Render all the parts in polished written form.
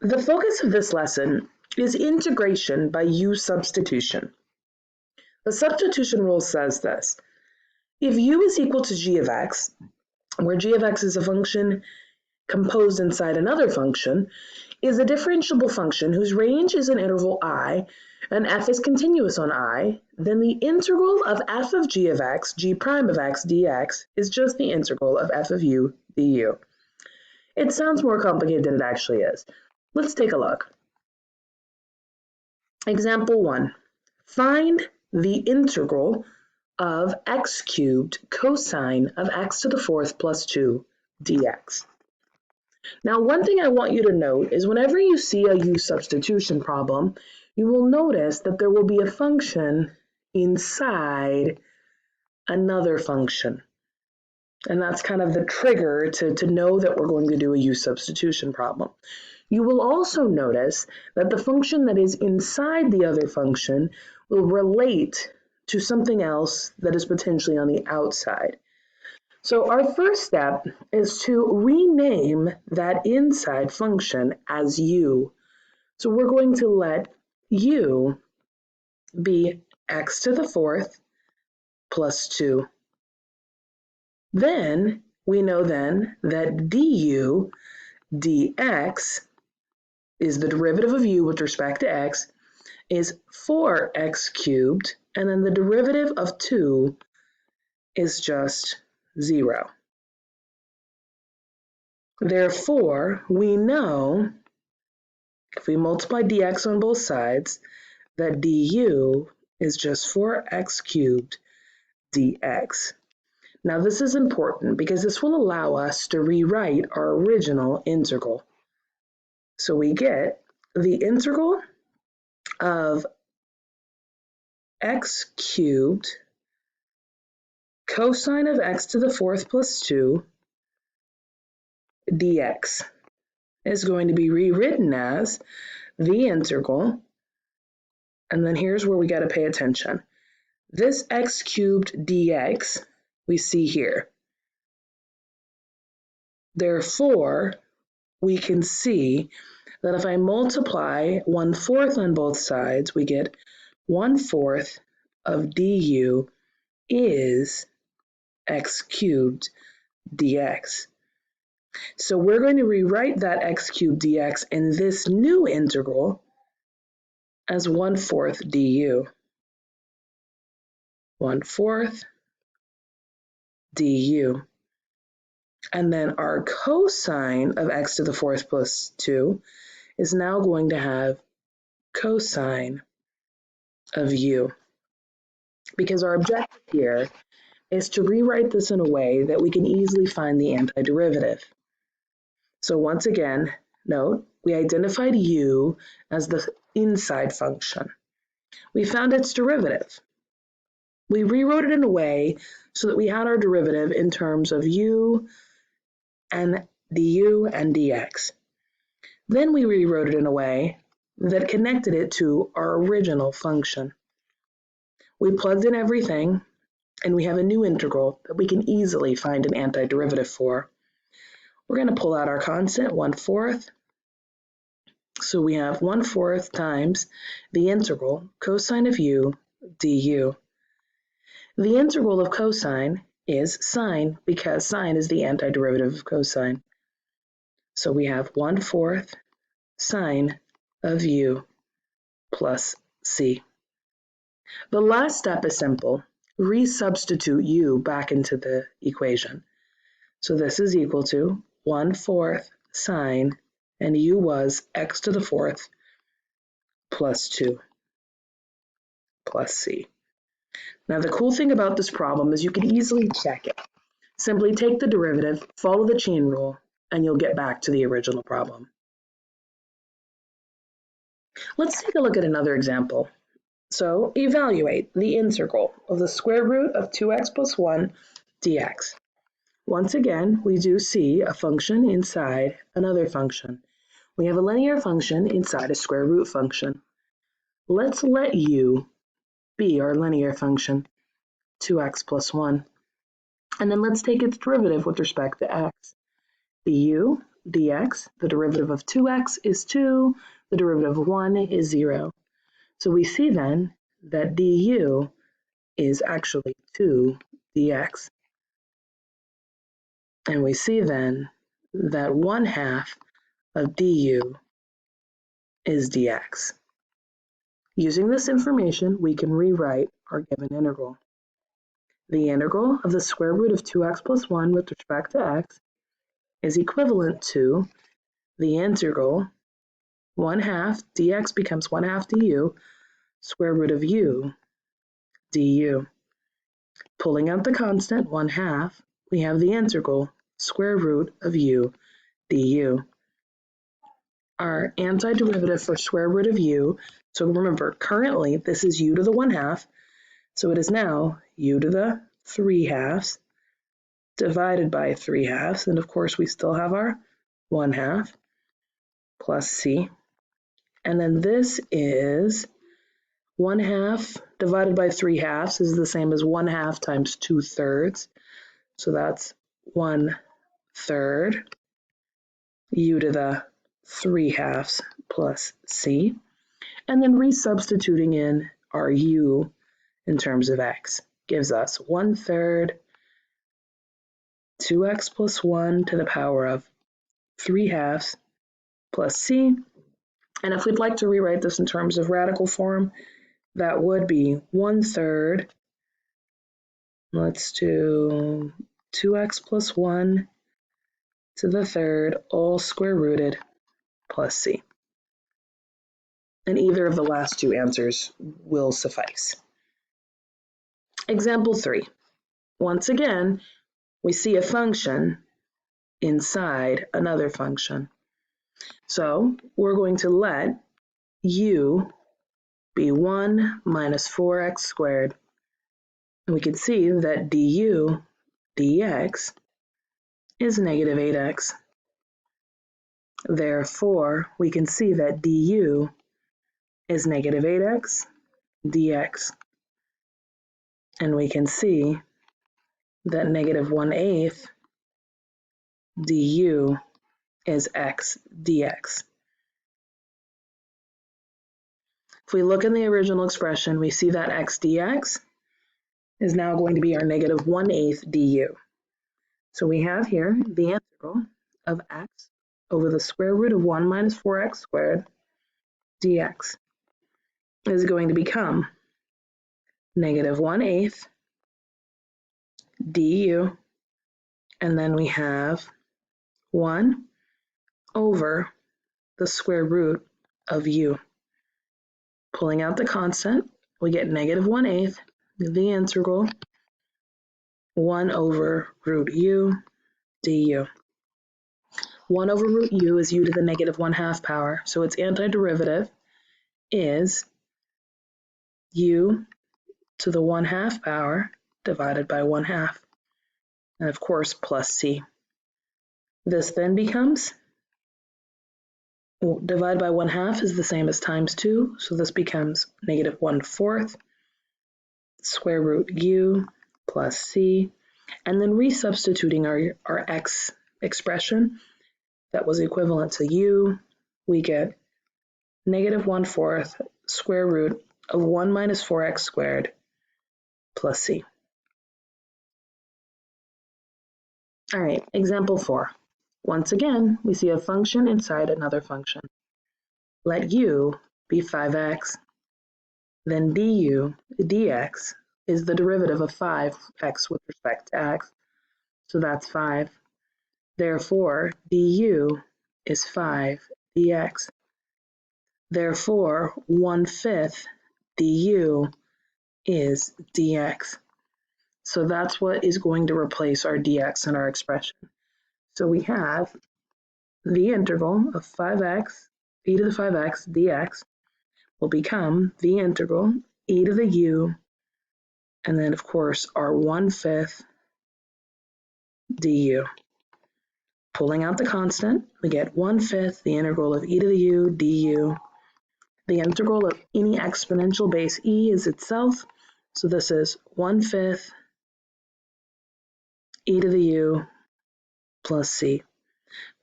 The focus of this lesson is integration by u substitution. The substitution rule says this: if u is equal to g of x, where g of x is a function composed inside another function, is a differentiable function whose range is an interval I, and f is continuous on I, then the integral of f of g of x, g prime of x dx, is just the integral of f of u du. It sounds more complicated than it actually is. Let's take a look. Example 1. Find the integral of x cubed cosine of x to the fourth plus 2 dx. Now, one thing I want you to note is whenever you see a u substitution problem, you will notice that there will be a function inside another function. And that's kind of the trigger to know that we're going to do a u substitution problem. You will also notice that the function that is inside the other function will relate to something else that is potentially on the outside. So our first step is to rename that inside function as u. So we're going to let u be x to the fourth plus 2. Then we know then that du dx is the derivative of u with respect to x is 4x cubed, and then the derivative of 2 is just 0. Therefore, we know if we multiply dx on both sides, that du is just 4x cubed dx. Now this is important because this will allow us to rewrite our original integral. So we get the integral of x cubed cosine of x to the fourth plus 2 dx is going to be rewritten as the integral, and then here's where we got to pay attention. This x cubed dx we see here. Therefore, we can see that if I multiply 1/4 on both sides, we get 1/4 of du is x cubed dx. So we're going to rewrite that x cubed dx in this new integral as 1/4 du. 1/4 du. And then our cosine of x to the fourth plus 2 is now going to have cosine of u. Because our objective here is to rewrite this in a way that we can easily find the antiderivative. So once again, note, we identified u as the inside function. We found its derivative. We rewrote it in a way so that we had our derivative in terms of u and du and dx. Then we rewrote it in a way that connected it to our original function. We plugged in everything, and we have a new integral that we can easily find an antiderivative for. We're going to pull out our constant, 1/4. So we have 1/4 times the integral cosine of u du. The integral of cosine is sine because sine is the antiderivative of cosine. So we have 1/4 sine of u plus c. The last step is simple. Resubstitute u back into the equation. So this is equal to 1/4 sine, and u was x to the fourth plus 2 plus c. Now the cool thing about this problem is you can easily check it. Simply take the derivative, follow the chain rule, and you'll get back to the original problem. Let's take a look at another example. So evaluate the integral of the square root of 2x plus 1 dx. Once again, we do see a function inside another function. We have a linear function inside a square root function. Let's let u be our linear function, 2x plus 1. And then let's take its derivative with respect to x. The u dx. The derivative of 2x is 2. The derivative of 1 is 0. So we see then that du is actually 2 dx. And we see then that 1/2 of du is dx. Using this information, we can rewrite our given integral. The integral of the square root of 2x plus 1 with respect to x is equivalent to the integral 1/2 dx becomes 1/2 du square root of u du. Pulling out the constant 1/2, we have the integral square root of u du. Our antiderivative for square root of u, so remember, currently this is u to the 1/2, so it is now u to the 3/2 divided by 3/2, and of course we still have our 1/2 plus c, and then this is 1/2 divided by 3/2 is the same as 1/2 times 2/3, so that's 1/3 u to the 3/2 plus c, and then resubstituting in our u in terms of x gives us 1/3 2x plus 1 to the power of 3/2 plus c. And if we'd like to rewrite this in terms of radical form, that would be 1/3, let's do 2x plus 1 to the third, all square rooted, plus c. And either of the last two answers will suffice. Example 3. Once again, we see a function inside another function. So we're going to let u be 1 minus 4x squared. And we can see that du dx is negative 8x. Therefore, we can see that du is negative 8x dx. And we can see that negative 1/8 du is x dx. If we look in the original expression, we see that x dx is now going to be our negative 1/8 du. So we have here the integral of x over the square root of 1 minus 4x squared dx is going to become negative 1/8 du, and then we have 1 over the square root of u. Pulling out the constant, we get negative 1/8, the integral 1 over root u du. 1 over root u is u to the negative 1/2 power, so its antiderivative is u to the 1/2 power divided by 1/2, and of course plus c. This then becomes, divide by 1/2 is the same as times 2, so this becomes negative 1/4 square root u plus c, and then resubstituting our x expression that was equivalent to u, we get negative 1/4 square root of 1 minus 4x squared plus c. All right, example 4. Once again, we see a function inside another function. Let u be 5x, then du dx is the derivative of 5x with respect to x, so that's 5. Therefore, du is 5 dx. Therefore, 1/5 du is dx. So that's what is going to replace our dx in our expression. So we have the integral of 5x, e to the 5x dx will become the integral e to the u, and then of course our 1/5 du. Pulling out the constant, we get 1/5 the integral of e to the u du. The integral of any exponential base e is itself, so this is 1/5 e to the u plus c.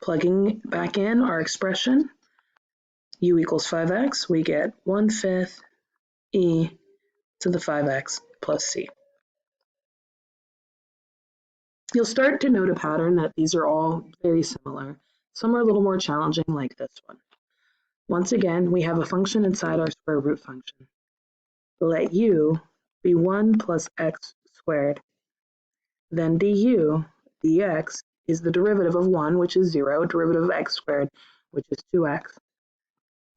Plugging back in our expression, u equals 5x, we get 1/5 e to the 5x plus c. You'll start to note a pattern that these are all very similar. Some are a little more challenging, like this one. Once again, we have a function inside our square root function. Let u be 1 plus x squared. Then du dx is the derivative of 1, which is 0, derivative of x squared, which is 2x.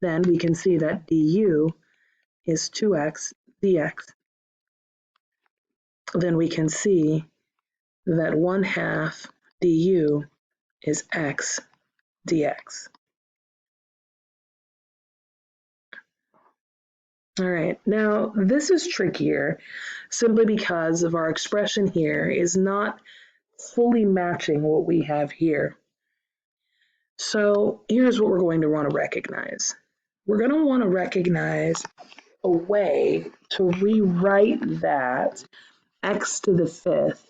Then we can see that du is 2x dx. Then we can see that 1/2 du is x dx. All right, now this is trickier simply because of our expression here is not fully matching what we have here. So here's what we're going to want to recognize. We're going to want to recognize a way to rewrite that x to the 5th,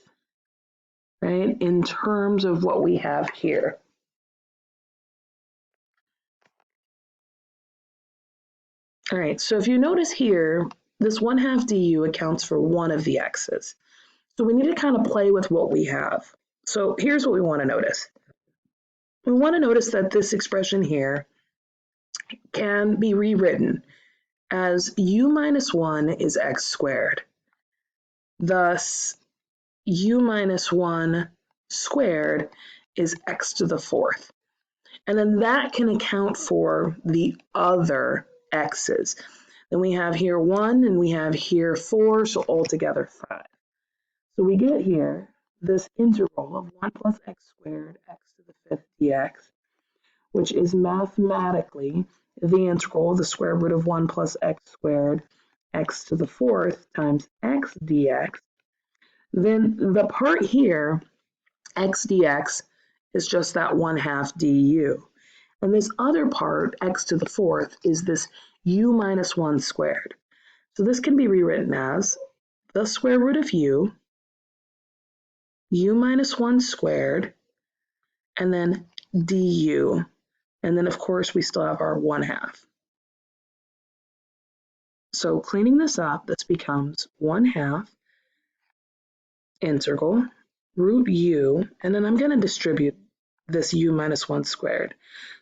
right, in terms of what we have here. All right, so if you notice here, this 1/2 du accounts for one of the x's. So we need to kind of play with what we have. So here's what we want to notice. We want to notice that this expression here can be rewritten as u minus 1 is x squared. Thus, u minus 1 squared is x to the 4th. And then that can account for the other x's. Then we have here 1 and we have here 4, so altogether 5. So we get here this integral of 1 plus x squared x to the 5th dx, which is mathematically the integral of the square root of 1 plus x squared x to the 4th times x dx. Then the part here, x dx, is just that 1/2 du. And this other part, x to the 4th, is this u minus 1 squared. So this can be rewritten as the square root of u minus 1 squared, and then du. And then, of course, we still have our 1/2. So cleaning this up, this becomes 1/2 integral root u, and then I'm going to distribute this u minus 1 squared.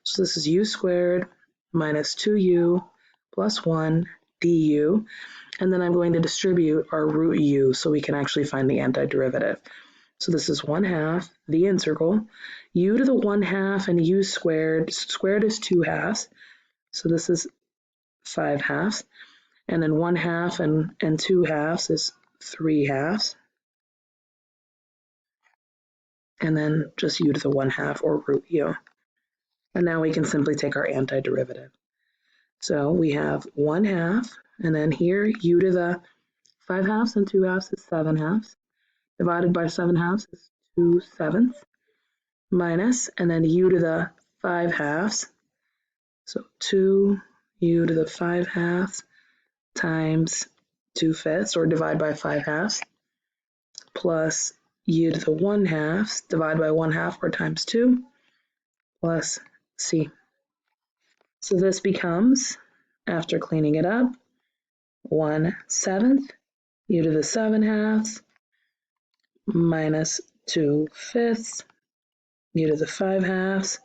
So this is u squared minus 2u plus 1 du, and then I'm going to distribute our root u so we can actually find the antiderivative. So this is 1/2, the integral, u to the 1/2 and u squared, squared is 2/2, so this is 5/2, and then 1/2 and 2/2 is 3/2, and then just u to the 1/2 or root u. And now we can simply take our antiderivative. So we have 1/2, and then here u to the 5/2 and 2/2 is 7/2, divided by 7/2 is 2/7, minus, and then u to the 5/2, so 2u to the 5/2 times 2/5, or divide by 5/2, plus u to the 1/2, divide by 1/2 or times 2, plus c. So this becomes, after cleaning it up, 1/7 u to the 7/2 minus 2/5 u to the 5/2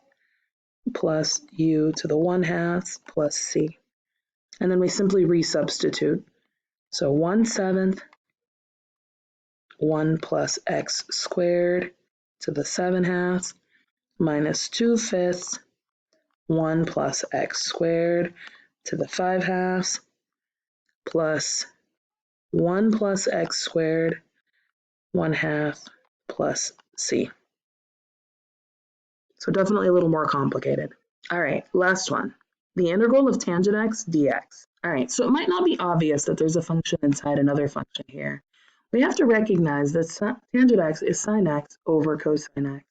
plus u to the 1/2 plus c. And then we simply resubstitute. So 1/7 1 plus x squared to the 7/2 minus 2/5 1 plus x squared to the 5/2 plus 1 plus x squared 1/2 plus c. So definitely a little more complicated. All right, last one. The integral of tangent x dx. All right, so it might not be obvious that there's a function inside another function here. We have to recognize that tangent x is sine x over cosine x.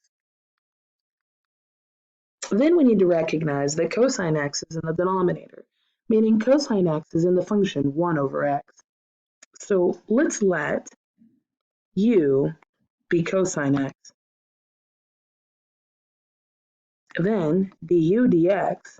Then we need to recognize that cosine x is in the denominator, meaning cosine x is in the function 1 over x. So let's let u be cosine x. Then du dx